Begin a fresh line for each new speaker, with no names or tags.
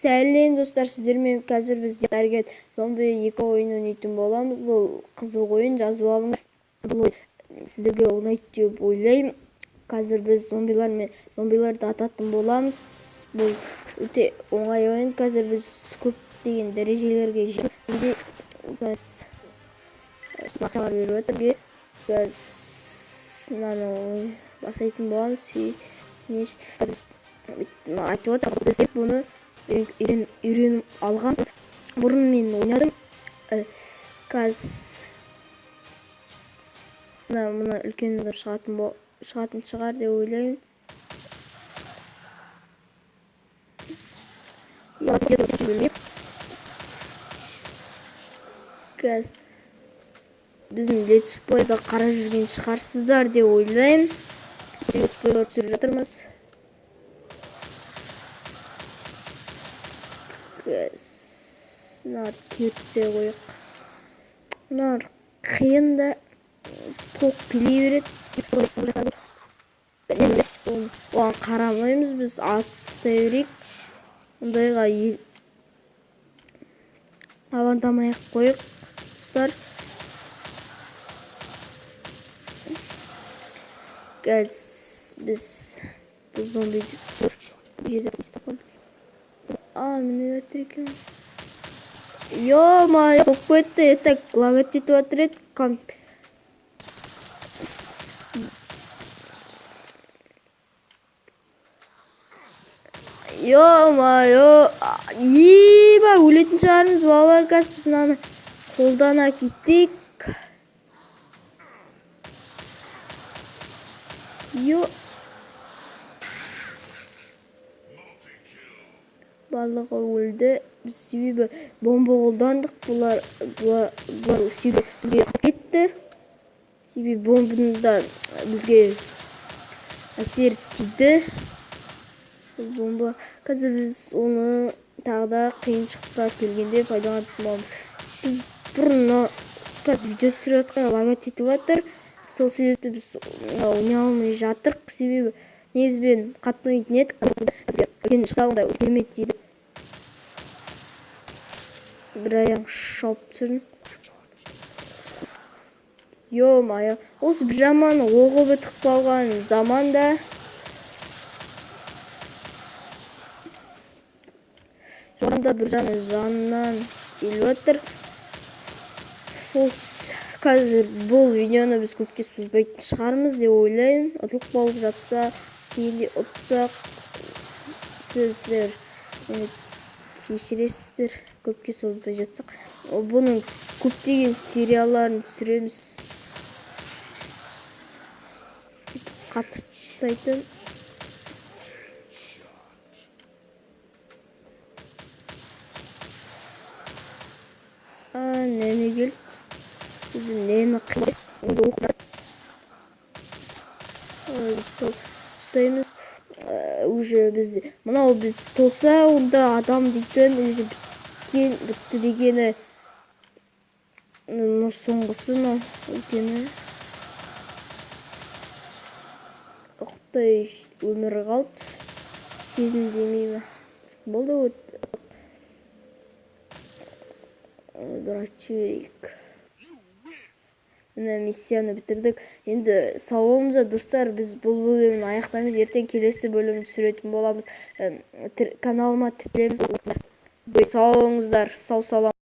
Сәлем достар, сіздермен қазір біз Target Zombie 2 ойын ойнайтын боламыз. Бұл қызық ойын, жазып алыңдар. Бұл ойын сіздерге ұнайды деп ойлаймын. Қазір біз зомбиларды ататын боламыз. Бұл өте оңай ойын. Қазір біз көптеген дәрежелерге жетті. Біз ақшалар беріп отыр. Біз басайтын боламыз. Айтып отыр, біз бұны үйреніп алған. Бұрын мен ойнадым. Қазір мына үлкен шығатын шығар деп ойлаймын. Қазір біздің летсплейді қарап жүрген шығарсыздар деп ойлаймын. Летсплейлер түсіріп жатырмыз. Нар кетсе қойық. Нар қиын да тоқ пилей береді. Оған қарамаймыз, біз атыстай берейік. Ондайға алаңдамай-ақ қойық. Біз бұл зомбиді жерді мені өтір екен. Ё-моё, көп кетті. Это лагать етіп отыр еді. Ё-моё, өлетін шығармыз балалар. Қазір біз мынаны қолдана кеттік. Барлығы өлді. Біз себебі бомба қолдандық. Бұлар себебі бізге кетті. Себебі бомбында бізге әсер тиді. Бомба. Қазір біз оны тағда қиыншылыққа келгенде пайдаланатын боламыз. Біз бұрын қазір видео түсіріп жатқан лагать етіп жатыр. Сол себепті біз ойнай алмай жатырық. Себебі негізбен қатты ойнайтын едік. Үлкен шықтағында келмейді дейді. Бір аяң шауып түсірін. Ё-моё, осы бір жаманы оғы бітіп қалған заманда жоғында бір жаны жанынан келіп отыр. Сол қазір бұл видеоны біз көпке созбайтын шығармыз деп ойлаймын. Ұтылып болып жатса, кейде ұтсақ, сіздер кешіресіздер, көпке созбай жатсақ. Бұның көптеген сериаларын түсіреміз. Қатырып ұстайтын. Нені келді? Нені қиды? Ұстаймыз. Уже біз мынау біз толса, онда адам дейтін уже бітті дегені соңғысы екені. Ұқтай өмір қалды. Кезін демеймі. Болды өт. Братчик. Мына миссияны бітірдік. Енді сау болыңыздар достар, біз бұл бөлімін аяқтаймыз. Ертең келесі бөлімін түсіретін боламыз. Каналыма тіркеліңіздер. Сау болыңыздар. Сау салам.